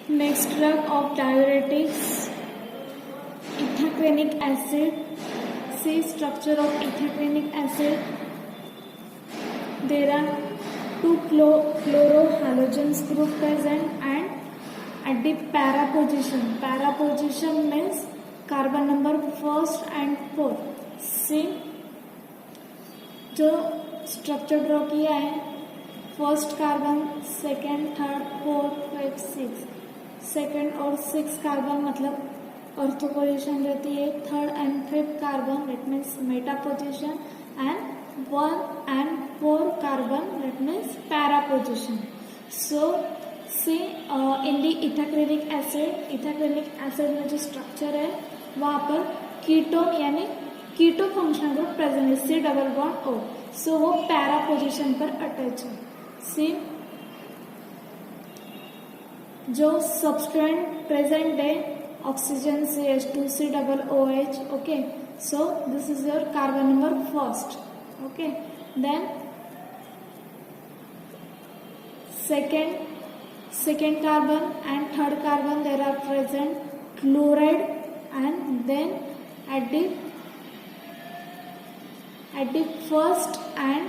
Next drug of diuretics, ethacrenic acid. See structure of ethacrenic acid. There are two chlorohalogens group present and at the para position. Para position means carbon number first and fourth. See जो structure draw किया है, first carbon, second, third, fourth, fifth, six. Second और six carbon मतलब ortho position रहती है. Third and fifth carbon that means Meta position and 1 and 4 carbon that means para position. So see in the ethacrenic acid में जो structure है वहाँ पर ketone यानी कीटो फंक्शनल ग्रुप प्रेजेंट है, C डबल बॉन्ड O. सो वो पैरा पोजिशन पर attach है. सी जो सबस्टेंट प्रेजेंट है oxygen CH2, C double OH. Okay, so this is your carbon number first. Okay, then second carbon and third carbon there are present chloride, and then at the first and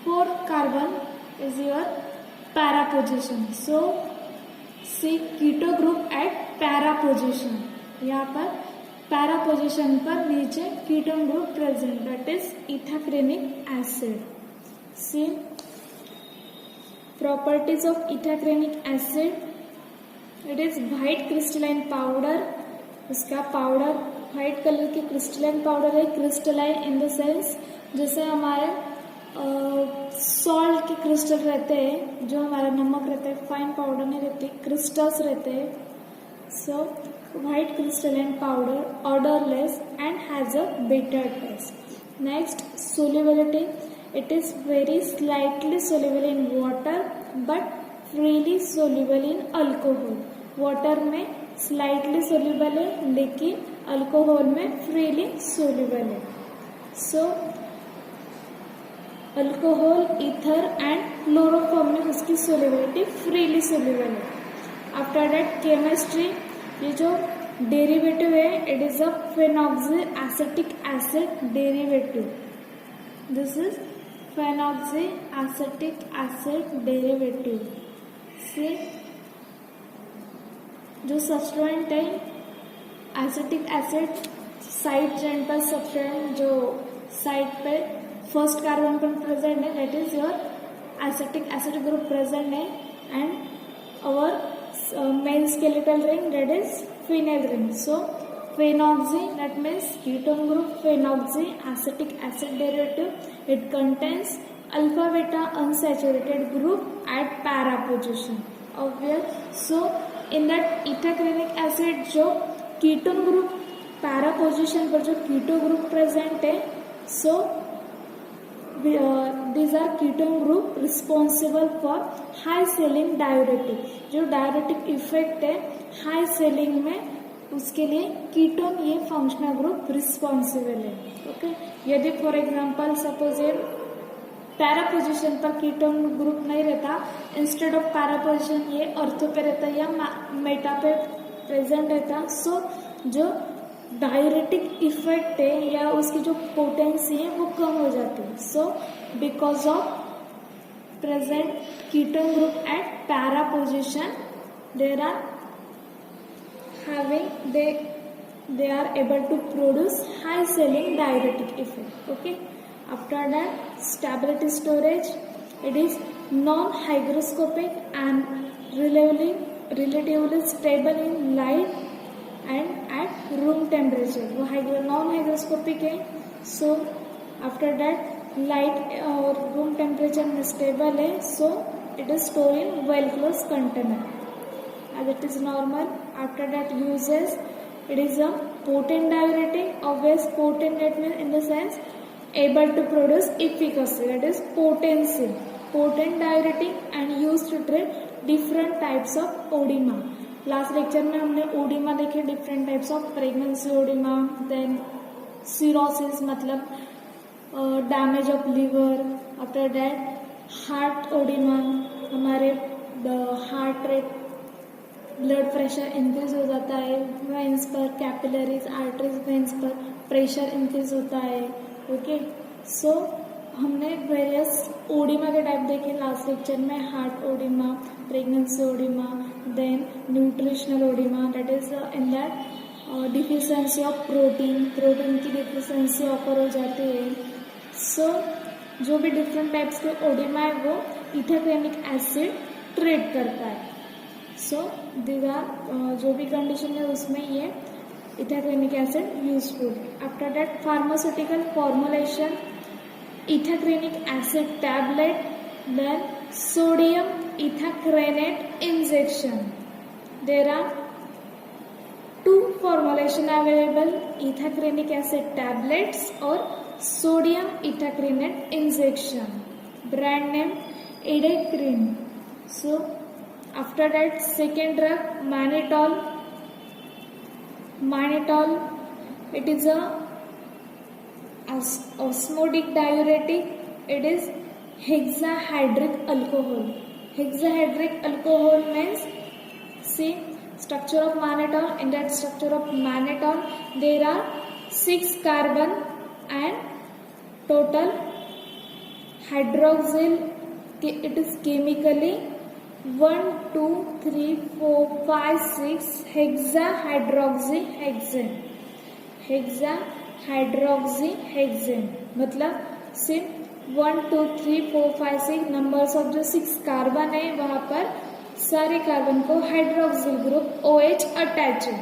fourth carbon is your para position. So see keto group at para position. यहाँ पर para position पर नीचे ketone group present that is ethacrynic acid. See properties of ethacrynic acid. It is white crystalline powder. इसका powder white colour की crystalline powder है. Crystalline in the sense जैसे हमारे salt के क्रिस्टल रहते हैं, जो हमारा नमक रहता है, फाइन पाउडर नहीं रहती, क्रिस्टल्स रहते हैं. सो white crystalline powder, odorless and has a bitter taste. Next, solubility. It is very slightly soluble in water but freely soluble in alcohol. Water में slightly soluble है लेकिन alcohol में freely soluble है. So alcohol, ether and chloroform में उसकी solubility freely soluble है. After that, chemistry. ये जो डेरिवेटिव है it is a phenoxy acetic acid derivative. This is phenoxy acetic acid derivative. से जो सब्सटेंट है एसिटिक एसिड साइड चेन पर सब्सटेंट जो साइड पे फर्स्ट कार्बन पर प्रेजेंट है that is your acetic acid group present है. And our main skeletal ring that is phenyl ring. So phenoxy that means ketone group, phenoxy acetic acid derivative. It contains alpha beta unsaturated group at para position. Obvious. So in that ethacrenic acid जो ketone group para position पर जो keto group present है, so these are ketone group responsible for high selling diuretic. जो diuretic effect है high selling में उसके लिए ketone ये फंक्शनल ग्रुप रिस्पॉन्सिबल है. ओके, यदि फॉर एग्जांपल सपोज ये पैरा पोजिशन पर कीटोन ग्रुप नहीं रहता, इंस्टेड ऑफ पैरा पोजिशन ये ऑर्थो पे रहता या मेटा पे प्रेजेंट रहता, सो जो डायरेटिक इफेक्ट है या उसकी जो पोटेंसी है वो कम हो जाती है. So because of present ketone group at para position they are having they are able to produce high selling diuretic effect. Okay, after that stability storage. It is non hygroscopic and relatively stable in light and at room temperature. वो non hygroscopic है. So after that light और room temperature में stable है. So it is store in well close container as it is normal. After that uses it is a potent diuretic. Obvious potent that means in the sense able to produce efficacy that is potency. Potent diuretic and use to treat different types of oedema. Last lecture में हमने oedema देखे, different types of pregnancy oedema, then cirrhosis मतलब damage of liver. After that heart oedema, हमारे heart rate blood pressure increase हो जाता है, veins पर, capillaries, arteries, veins पर प्रेशर इंक्रीज होता है। ओके, सो हमने वेरियस ओडिमा के टाइप देखे लास्ट लेक्चर में, heart oedema, pregnancy oedema, then nutritional oedema, that is in that deficiency of protein की डिफिशियंसी ऑकर हो जाती है। सो जो भी डिफरेंट टाइप्स के ओडिमा है वो इथाक्रेनिक एसिड ट्रीट करता है। सो दीज आर जो भी कंडीशन है उसमें ये ethacrynic acid useful. After that pharmaceutical formulation, ethacrynic acid tablet, then sodium ethacrynate injection. There are two formulation available, ethacrenic acid tablets or sodium ethacreinate injection. Brand name Edecrine. So after that, second drug mannitol. It is a osmotic diuretic. It is hexahydric alcohol. Hexahydric alcohol means, see, structure of mannitol. In that structure of mannitol there are 6 carbon and total hydroxyl. It is chemically 1 2 3 4 5 6 hexahydroxyhexane मतलब सिर्फ 1 2 3 4 5 6 numbers of जो 6 carbon है वहां पर सारे carbon को hydroxyl group OH attach है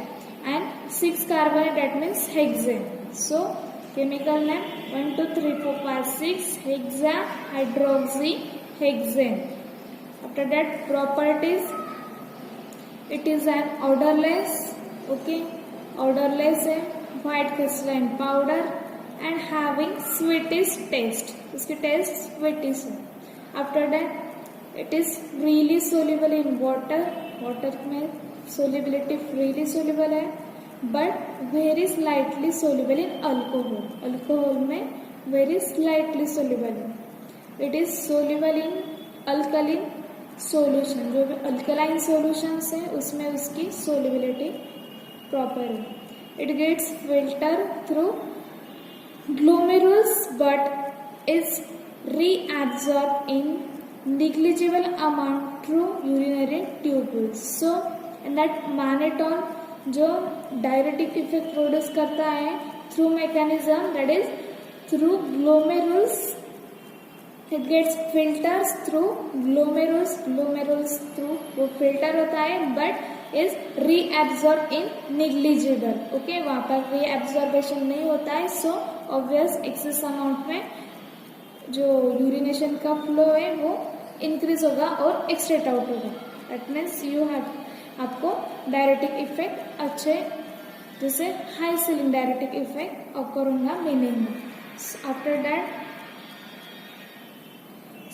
and 6 carbon है, that means hexane. So chemical name 1 2 3 4 5 6 hexahydroxy hexane. After that properties, it is an odourless. Okay, odourless है, white crystalline powder and having sweetish taste. इसकी taste sweetish है. After that it is freely soluble in water. Water में solubility freely soluble है, but very slightly soluble in alcohol. Alcohol में very slightly soluble है. it is soluble in alkaline solution. जो भी alkaline solutions है उसमें उसकी solubility proper है. it gets filtered through glomerulus but is reabsorbed in negligible amount through urinary tubules. So in that mannitol जो diuretic effect produce करता है through mechanism, that is through glomerulus. It gets filters through glomerulus through वो filter होता है but is reabsorbed in negligible. Okay, वहाँ पर reabsorption नहीं होता है, so obvious excess amount में जो यूरिनेशन का फ्लो है वो इंक्रीज होगा और एक्सट्रेट आउट होगा. दैट मीन्स यू हैव, आपको डायरेटिक इफेक्ट अच्छे, जैसे high ceiling diuretic effect occur होगा मीनिंग में. After that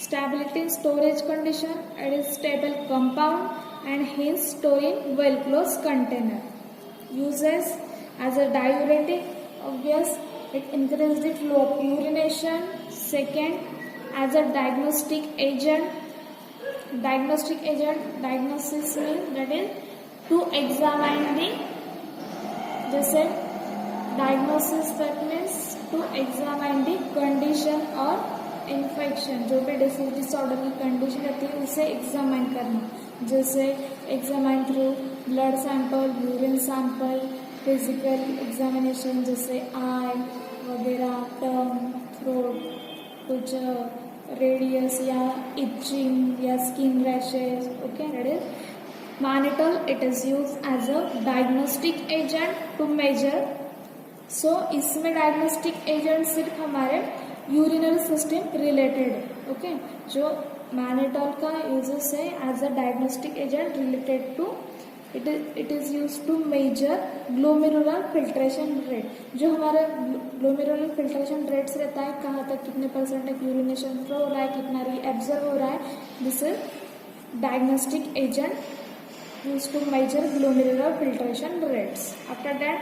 stability in storage condition, it is stable compound and hence store in well close container. Uses as a diuretic, obvious, it increases the flow of urination. Second, as a diagnostic agent. Diagnosis means that is to examine the, जैसे diagnosis that means to examine the condition or infection. जो भी disease disorder की condition रहती है उसे examine करना, जैसे examine through blood sample, urine sample, physical examination जैसे आई वगैरह, टंग, थ्रोट, कुछ रेडियस या इचिंग या skin rashes. Okay, that is mannitol. It is use as a diagnostic agent to measure. So इसमें डायग्नोस्टिक एजेंट सिर्फ हमारे यूरिनरी सिस्टम रिलेटेड है. ओके, जो mannitol का यूजेस है as a diagnostic agent related to, it is used to measure glomerular filtration rate. जो हमारा glomerular filtration rates रहता है, कहाँ तक कितने % यूरिनेशन फ्लो हो रहा है, कितना रीएब्जॉर्ब हो रहा है, this is diagnostic agent use to measure glomerular filtration rates. After that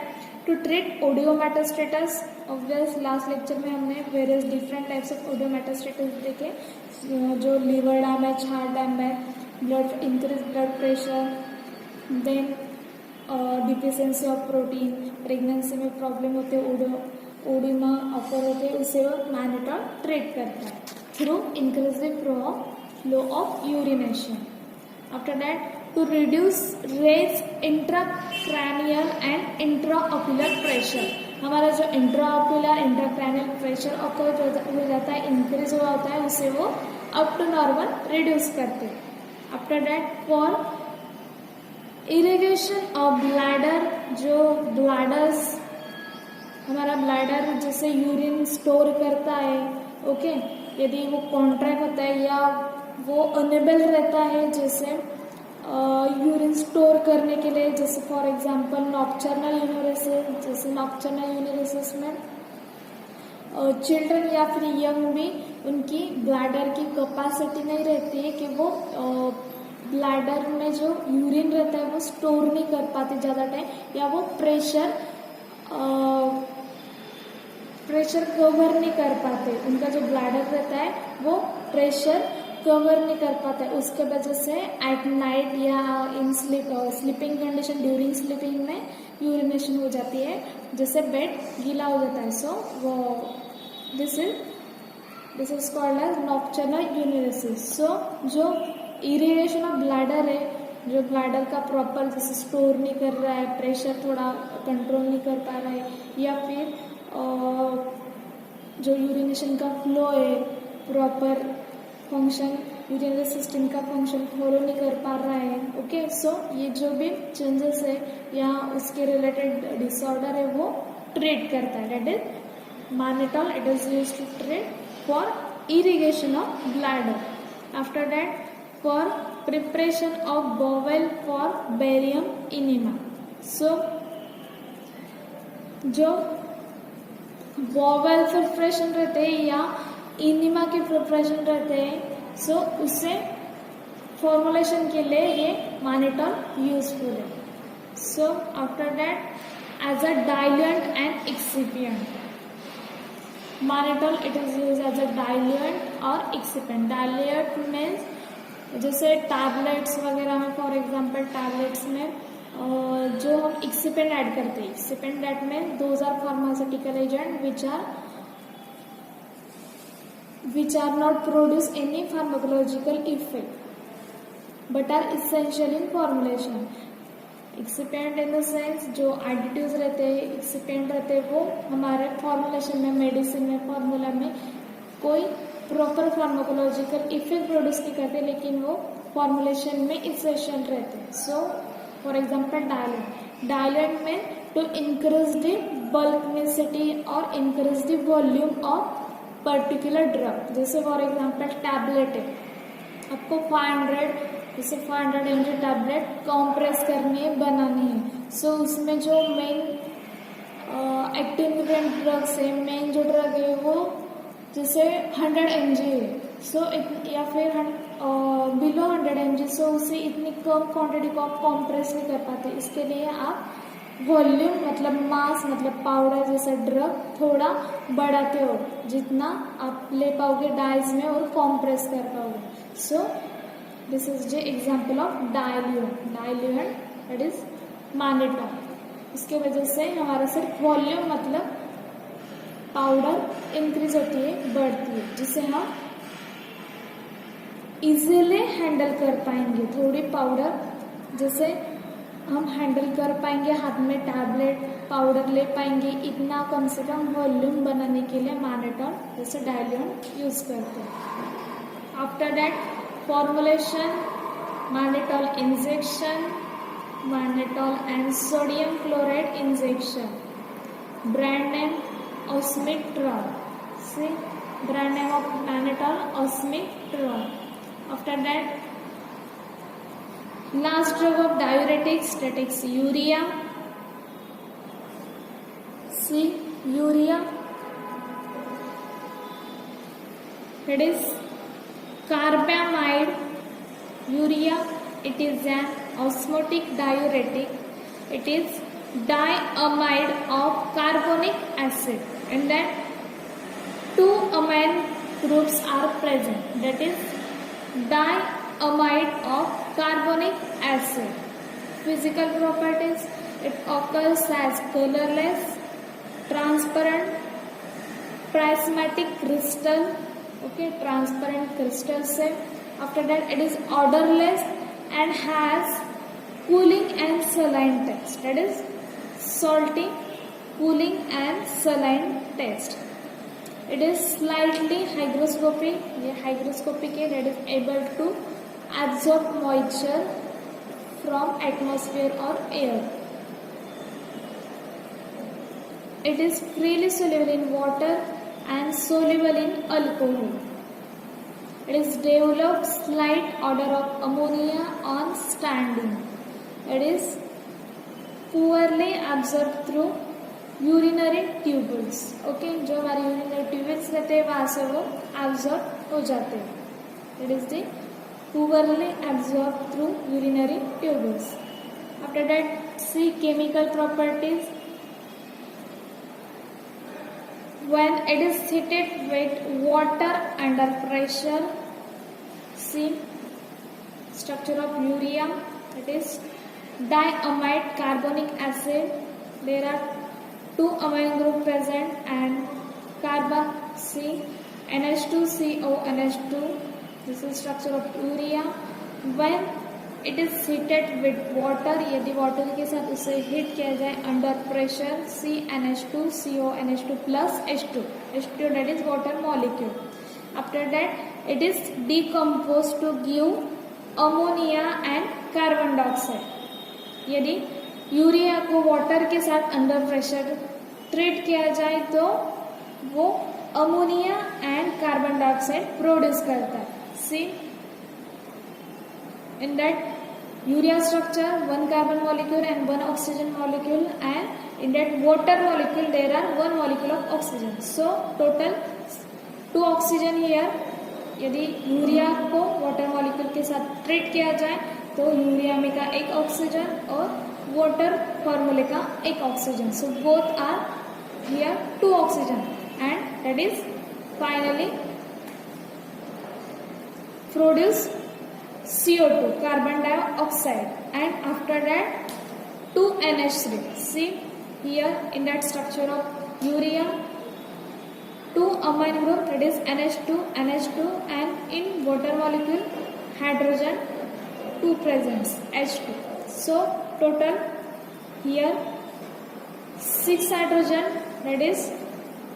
to treat oedematous states, obvious last lecture में हमने various different types of oedematous states देखे, जो liver damage, heart damage, blood increase blood pressure, then deficiency of protein, pregnancy में problem होते oedema ऑफर होते उसे वो मैनिटॉल ट्रीट करता है through increasing flow of urination. After that to reduce raise intracranial and intraocular pressure. हमारा जो इंट्राऑक्यूलर इंट्राक्रैनियल प्रेशर ऑकर हो जाता है, इंक्रीज हुआ होता है, उसे वो अप टू नॉर्मल रिड्यूस करते हैं. After that for irrigation of bladder, जो ब्लैडर्स हमारा ब्लैडर जैसे यूरिन स्टोर करता है, ओके, यदि वो कॉन्ट्रैक्ट होता है या वो अनेबल रहता है जैसे यूरिन स्टोर करने के लिए, जैसे फॉर एग्जांपल नॉक्टर्नल यूरिनेसिस, जैसे नॉक्टर्नल यूरिनेसिस में चिल्ड्रन या फिर यंग भी उनकी ब्लैडर की कैपेसिटी नहीं रहती है कि वो ब्लैडर में जो यूरिन रहता है वो स्टोर नहीं कर पाते ज़्यादा टाइम, या वो प्रेशर कवर नहीं कर पाते, उनका जो ब्लैडर रहता है वो प्रेशर कवर नहीं कर पाता है. उसके वजह से एट नाइट या इन स्लीपिंग कंडीशन, ड्यूरिंग स्लीपिंग में यूरिनेशन हो जाती है, जैसे बेड गीला हो जाता है. सो वो this is called as nocturnal यूरिनेसिस. सो जो इरिगेशन ऑफ ब्लैडर है, जो ब्लैडर का प्रॉपर जैसे स्टोर नहीं कर रहा है, प्रेशर थोड़ा कंट्रोल नहीं कर पा रहा है, या फिर जो यूरिनेशन का फ्लो है प्रॉपर फंक्शन, यूरिनरी सिस्टम का फंक्शन फॉलो नहीं कर पा रहा है, ओके. सो ये जो भी चेंजेस है या उसके रिलेटेड डिसऑर्डर है वो ट्रीट करता है. That is mannitol. It is used to treat for irrigation of bladder. After that for preparation of bowel for barium enema. So जो बोवेल प्रिपरेशन रहते हैं या इनिमा के प्रिपरेशन रहते हैं, सो उससे फॉर्मुलेशन के लिए ये मैनिटॉल यूजफुल है. So after that as a diluent and excipient, mannitol it is use as a diluent और एक्सिपिएंट. डाइल्यूएंट मीन्स जैसे टैबलेट्स वगैरह में, फॉर एग्जांपल टैबलेट्स में जो हम एक्सिपिएंट ऐड करते हैं, excipient that means those are pharmaceutical agent which are not produce any pharmacological effect but are essential in formulation. Excipient in the sense जो additives रहते हैं, excipient रहते हैं, वो हमारे फॉर्मुलेशन में, मेडिसिन में, फॉर्मूला में कोई प्रॉपर फार्माकोलॉजिकल इफेक्ट प्रोड्यूस नहीं करते, लेकिन वो फॉर्मुलेशन में इसेंशियल रहते हैं. सो फॉर एग्जाम्पल डायलेंट में टू इंक्रीज द बल्कनेसिटी और increase the volume of particular drug. जैसे फॉर एग्जांपल टैबलेट है, आपको 500 mg टैबलेट कॉम्प्रेस करनी है, बनानी है. सो उसमें जो मेन एक्टिव इंग्रेडिएंट ड्रग्स है, मेन जो ड्रग है वो जैसे 100 mg है, सो या फिर बिलो 100 mg, सो उसे इतनी कम क्वांटिटी को आप कॉम्प्रेस नहीं कर पाते. इसके लिए आप वॉल्यूम मतलब मास मतलब पाउडर जैसा ड्रग थोड़ा बढ़ाते हो, जितना आप ले पाओगे डाइज में और कॉम्प्रेस कर पाओगे. So this is the example of diluent that is mannitol. इसके वजह से हमारा सिर्फ वॉल्यूम मतलब पाउडर इंक्रीज होती है, बढ़ती है, जिसे हम इजीली हैंडल कर पाएंगे. थोड़ी पाउडर जैसे हम हैंडल कर पाएंगे, हाथ में टैबलेट पाउडर ले पाएंगे, इतना कम से कम वॉल्यूम बनाने के लिए मैनिटॉल जैसे डाइल्यूएंट यूज करते हैं. After that formulation, mannitol injection, mannitol and sodium chloride injection. Brand name Osmitrol. See, brand name of mannitol Osmitrol. After that, last drug of diuretics, that is urea. See, urea. That is carbamide. Urea. It is an osmotic diuretic. It is diamide of carbonic acid, and then two amine groups are present, that is diamide of carbonic acid. Physical properties, it occurs as colorless, transparent, prismatic crystal, okay, transparent crystal shape. After that, it is odorless and has cooling and saline taste. That is salty, cooling and saline taste. It is slightly hygroscopic. ये hygroscopic है, that is able to absorb moisture from atmosphere or air. It is freely soluble in water and soluble in alcohol. It is developed slight odor of ammonia on standing. It is poorly absorbed through urinary tubules. Okay, जो हमारे urinary tubules रहते हैं वहां से वो absorb हो जाते हैं. It is the poorly absorbed through urinary tubules. After that, see chemical properties. When it is heated with water under pressure, see structure of urea. It is diamide carbonic acid. There are two amino group present and carbon. See NH2CO NH2. This is structure of urea. When it is heated with water, यदि water के साथ उसे heat किया जाए under pressure, CnH2CO NH2 plus H2. H2 that is water molecule. After that, it is decomposed to give ammonia and carbon dioxide. यदि urea को water के साथ अंडर प्रेशर ट्रीट किया जाए तो वो ammonia and carbon dioxide produce करता है. See in that urea structure one carbon molecule and one oxygen molecule and in that water molecule there are one molecule of oxygen. So total 2 oxygen here. यदि urea को water molecule के साथ treat किया जाए तो urea में का एक ऑक्सीजन और वाटर फॉर्मूले का एक oxygen. So both are here 2 oxygen and that is finally produce CO2 carbon dioxide and after that 2 NH3. See here in that structure of urea 2 amino group, that is NH2 and in water molecule hydrogen 2 presents H2. So total here 6 hydrogen, that is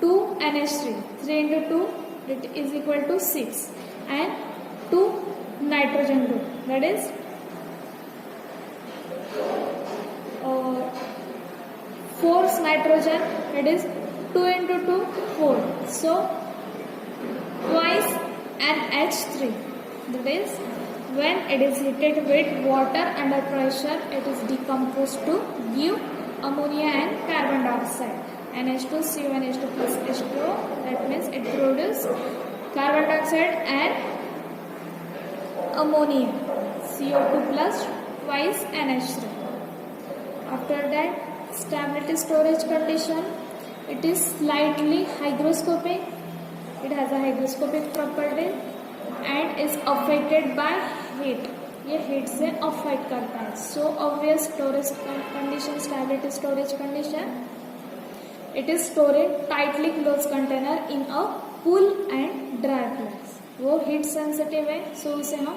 2 NH3. 3 into 2 that is equal to 6 and 2 nitrogen group, that is 4 nitrogen, that is 2 into 2 4. So twice NH3, that is when it is heated with water under pressure it is decomposed to give ammonia and carbon dioxide. NH2CO NH2 plus H2, that means it produces carbon dioxide and ammonia, CO2 plus twice NH3. After that, stability storage condition, it is slightly hygroscopic. It has a hygroscopic property and is affected by heat. ये heat से affect करता है. So obvious storage condition, stability storage condition, it is stored in tightly closed container in a cool and dry place. वो heat sensitive है, so उसे हम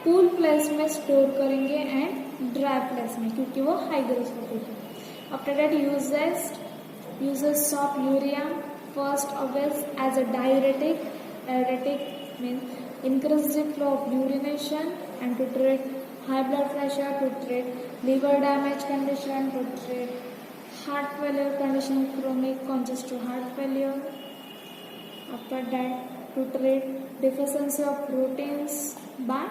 cool place में store करेंगे एंड ड्राई प्लेस में, क्योंकि वो हाइग्रोस्कोपिक है. After that uses of urea, first obvious as a diuretic. Diuretic means increase the flow of urination and to treat high blood pressure, to treat liver damage condition, to treat heart failure condition, chronic congestive heart failure. After that, to treat deficiency of proteins by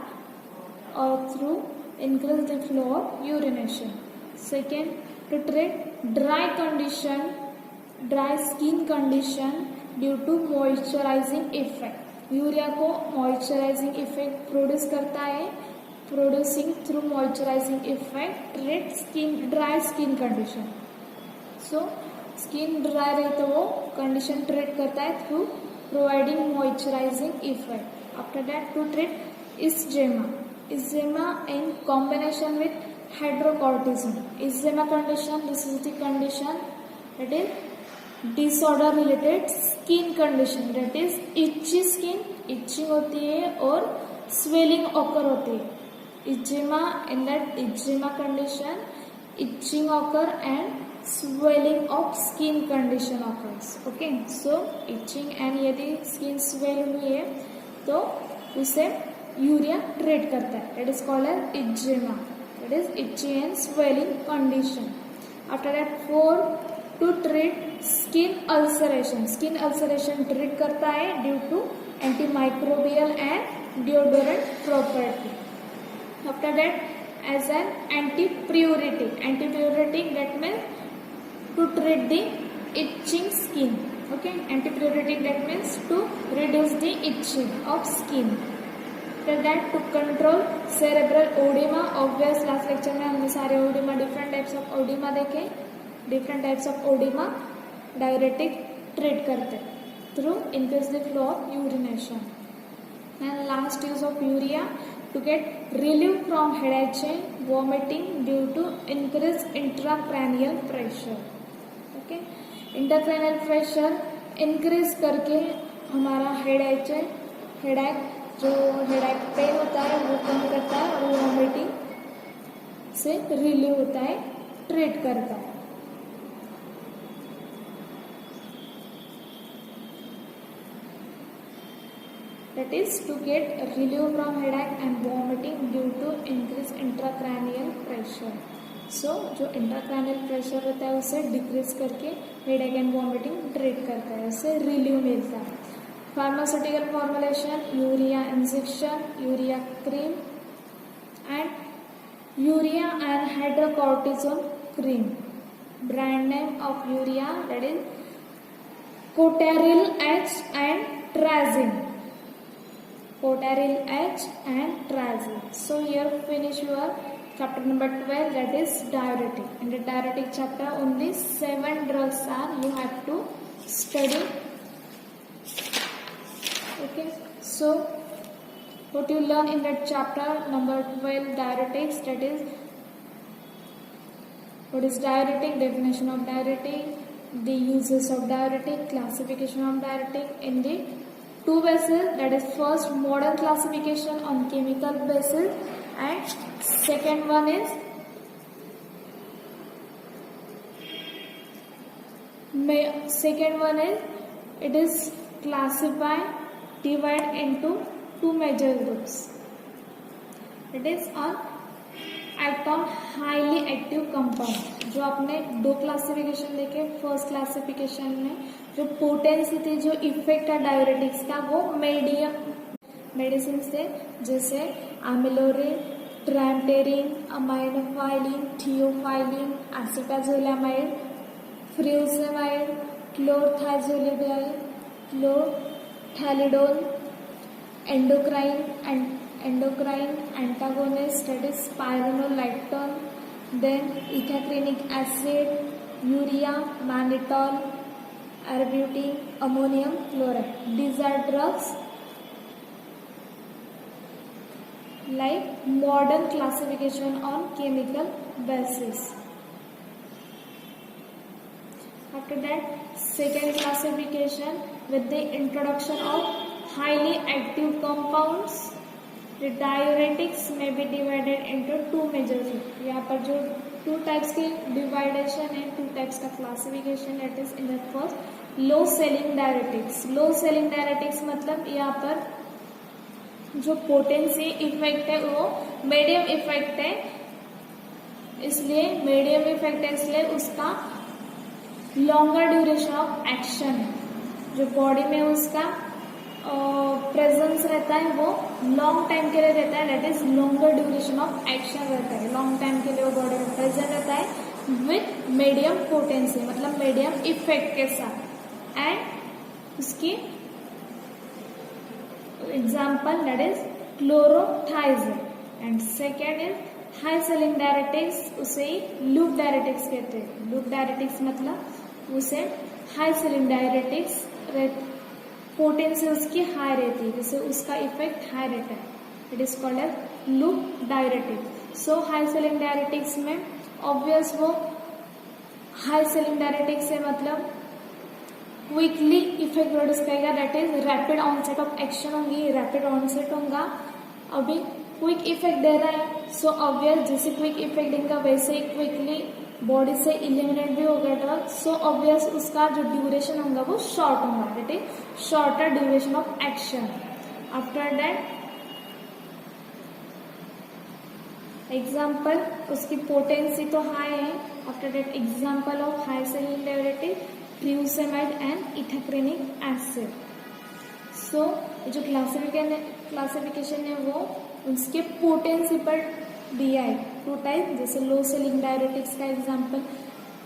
or through increase the flow of urination. Second, to treat dry skin condition due to moisturizing effect. Urea को moisturizing effect produce करता है. Producing through moisturizing effect treat dry skin condition. So skin dry रही तो वो condition treat करता है through providing moisturising effect. After that, to treat eczema in combination with hydrocortisone. Eczema condition, this is the condition that is disorder related skin condition, that is itchy skin, itching होती है और swelling occur होती है. Eczema, in that eczema condition, itching occur and swelling of skin condition occurs. Okay, so itching and यदि skin swell हुई है तो उसे यूरिया ट्रीट करता है. That is called as eczema. That is itchy and swelling condition. After that, 4 to treat skin ulceration. Skin ulceration treat करता है due to antimicrobial and deodorant property. After that, as an antipruritic. Antipruritic, that means to treat the itching skin. Okay, antipruritic, that means to reduce the itching of skin. After that, to control cerebral edema. Obvious, last lecture में हमने सारे edema, different types of edema देखे. Different types of edema diuretic treat करते through increase the flow of urination. And last use of urea to get relief from headache, vomiting due to increased intracranial pressure. Okay, intracranial pressure increase करके हमारा headache जो headache pen होता है वो कम करता है और वॉमिटिंग से रिलीव होता है, ट्रीट करता है. That is to get relief from headache and vomiting due to increased intracranial pressure. So जो intracranial pressure रहता है उसे डिक्रीज करके हेडेक एंड वॉमिटिंग ट्रीट करता है, उससे रिलीव मिलता है. Pharmaceutical formulation, urea injection, urea cream and urea and hydrocortisone cream. Brand name of urea, that is Cotaril H and Trazine. Cotaril H and Trazine. So here finish your chapter number 12, that is diuretic. In the diuretic chapter only 7 drugs are you have to study. Okay, so what you learn in that chapter number 12, diuretics, that is what is diuretic, definition of diuretic, the uses of diuretic, classification of diuretic in the 2 bases, that is first modern classification on chemical basis and second one is it is classified, divide into 2 major groups. It is on act on highly active compound. जो आपने 2 classification देखे, first classification में जो potency थी, जो effect है diuretics का, वो मीडियम मेडिसिन से जैसे amiloride, triamterene, aminophylline, theophylline, acetazolamide, frusemide, क्लोरथाइजोलिडाइल, chlorthalidone, endocrine antagonist, that is spironolactone, then ethacrenic acid, urea, mannitol, arbutin, ammonium chloride. These are drugs like modern classification on chemical basis. After that, second classification with the introduction of highly active compounds, the diuretics may be divided into 2 major groups. यहाँ पर जो 2 types के dividation है, 2 types का classification, that is in the first low selling diuretics. Low selling diuretics मतलब यहाँ पर जो potency effect है वो medium effect है, इसलिए medium effect है, इसलिए उसका longer duration of action है, जो body में उसका प्रेजेंस रहता है वो लॉन्ग टाइम के लिए रहता है, that is longer duration of action रहता है, लॉन्ग टाइम के लिए वो बॉडी में प्रेजेंट रहता है विथ मीडियम पोटेंसी, मतलब मीडियम इफेक्ट के साथ. एंड उसकी example that is chlorothiazide. And second is high ceiling diuretics, उसे लूप डायरेटिक्स कहते हैं. लूप डायरेटिक्स मतलब उसे हाई सेलिंग डायरेटिक्स, पोटेंसी उसकी हाई रहती है, जिससे उसका इफेक्ट हाई रहता है. It is called as loop diuretic. So high ceiling diuretics में ऑब्वियस वो हाई सेलिंग डायरेटिक्स से मतलब क्विकली इफेक्ट प्रोड्यूस करेगा, that is rapid onset of action होंगी, रैपिड ऑनसेट होगा। अभी क्विक इफेक्ट दे रहा है, सो ऑब्वियस जैसे क्विक इफेक्ट देगा वैसे ही क्विकली बॉडी से इलिमिनेट भी होगा ड्रग, सो ऑब्वियस उसका जो ड्यूरेशन होगा वो शॉर्ट होगा, that is shorter duration of action. After that example, उसकी पोटेंसी तो हाई है। After that example of high ceiling diuretic frusemide and ethacrynic acid. So जो क्लासिफिकेशन है वो उसके पोटेंसी पर दिया है, टू टाइप, जैसे लो सेलिंग डायरेटिक्स का example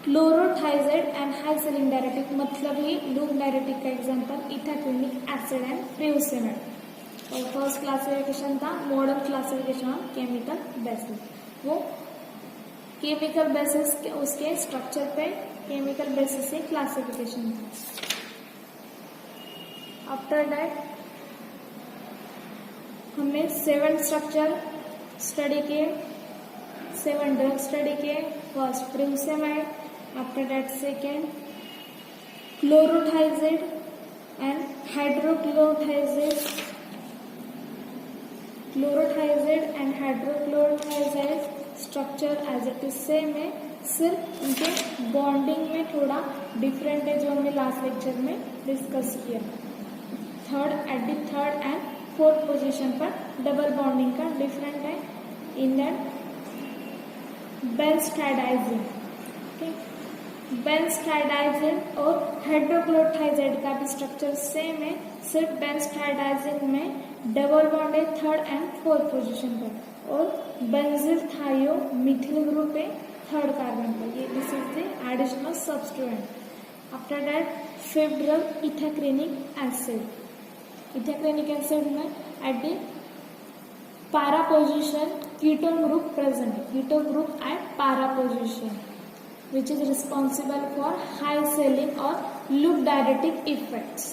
chlorothiazide and high ceiling diuretic, मतलब ही लूप डायरेटिक का example ethacrynic acid and frusemide. और फर्स्ट क्लासिफिकेशन था modern classification of chemical basis, वो केमिकल बेसिस उसके स्ट्रक्चर पे केमिकल बेसिस से क्लासिफिकेशन था। आफ्टर दैट हमने 7 स्ट्रक्चर स्टडी किए, 7 ड्रग स्टडी किए। First frusemide, after that second chlorothiazide and hydrochlorothiazide, chlorothiazide and hydrochlorothiazide structure as it is same है, सिर्फ उनके बॉन्डिंग में थोड़ा डिफरेंट है जो हमने लास्ट लेक्चर में डिस्कस किया। At the third and fourth position पर डबल बॉन्डिंग का डिफरेंट है। इन दैट बेंजथाइडाइजिन, बेंजथाइडाइजिन और हाइड्रोक्लोरोथाइजाइड का भी स्ट्रक्चर सेम है, सिर्फ बेंजथाइडाइजिन में डबल बॉन्ड है थर्ड एंड फोर्थ पोजीशन पर, और बेंजिल थायो मिथिल ग्रुप है थर्ड कार्बन पर। ये this is the additional substituent. After that fifth drug ethacrynic acid, ethacrynic acid में at the para position ketone group present, ketone group at para position, which is responsible for high selling or loop diuretic effects.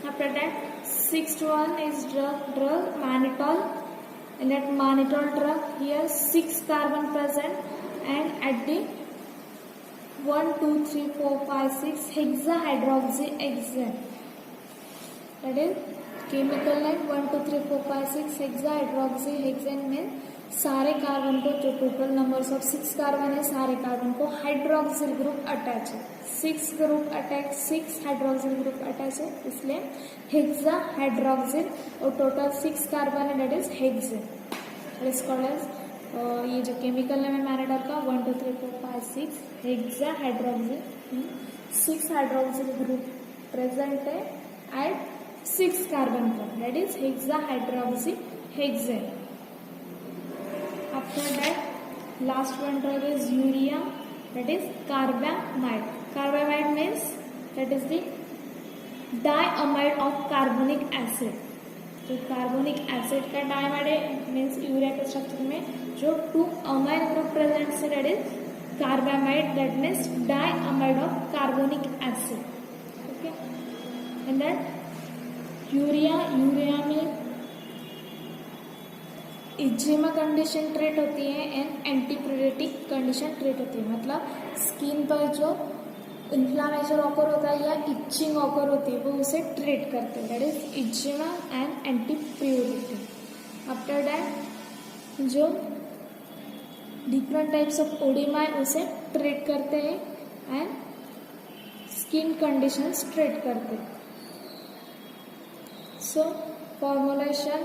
After that, sixth one is drug mannitol. In that mannitol drug, here 6 carbon present, and at the 1, 2, 3, 4, 5, 6 hexahydroxyhexane. That is chemical name 1, 2, 3, 4, 5, 6 हेक्साहाइड्रोक्सीहेक्सेन में सारे carbon को, जो total numbers of 6 carbon है, सारे carbon को hydroxyl group attach है, 6 group attach, 6 hydroxyl group attach है, इसलिए हेक्साहाइड्रोक्सिल, और टोटल 6 कार्बन है, that is hexane. It's called as, ये जो केमिकल नेम है मैनेडर का 1, 2, 3, 4, 5, 6 हेक्साहाइड्रोक्सिल, 6 हाइड्रोक्सिल ग्रुप प्रेजेंट है एट 6 कार्बन पर, that is hexahydroxyhexane. After that, last one drug is urea, that is carbamide. Carbamide means that is the diamide of carbonic acid. जो carbonic acid का डायमाइड means urea के structure में जो 2 amine group present है, that is carbamide, that means diamide of carbonic acid. Okay, and then urea में इजेमा condition treat होती है and एंटीप्यूरेटिक condition treat होती है, मतलब स्किन पर जो इन्फ्लामेशन ऑकर होता है या इचिंग ऑकर होती है वो उसे ट्रीट करते हैं, that is eczema and antipruritic. After that जो डिफरेंट टाइप्स ऑफ ओडिमा है उसे ट्रीट करते हैं एंड स्किन कंडीशन ट्रीट करते हैं। सो फॉर्मुलेशन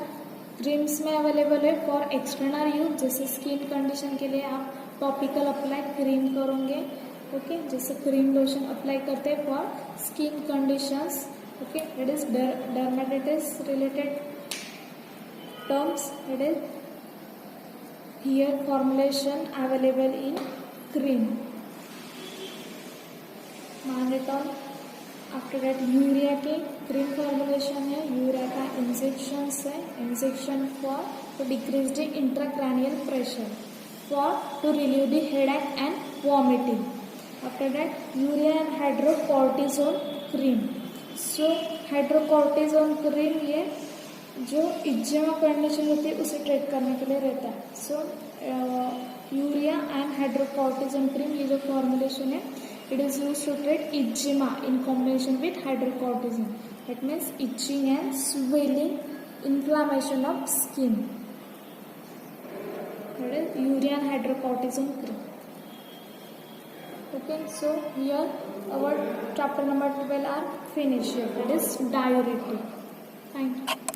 क्रीम्स में अवेलेबल है फॉर एक्सटर्नल यूज, जैसे स्किन कंडीशन के लिए आप टॉपिकल अप्लाई क्रीम करोगे, ओके, जैसे क्रीम लोशन अप्लाई करते हैं for skin conditions, okay, that is dermatitis related terms, that is here formulation available in cream mannitol. After that urea के cream formulation है, urea का इंजेक्शन है, injection for to decrease the intracranial pressure, for to relieve the headache and vomiting. After that urea and hydrocortisone cream. So hydrocortisone cream ये जो इज्जिमा condition होती है उसे treat करने के लिए रहता है. So urea and hydrocortisone cream, ये जो फॉर्मुलेशन है, it is use to treat eczema in combination with hydrocortisone. That means itching and swelling, inflammation of skin. That is urea and hydrocortisone cream. Okay, so here our chapter number 12 are finished here. That is diuretic. Thank you.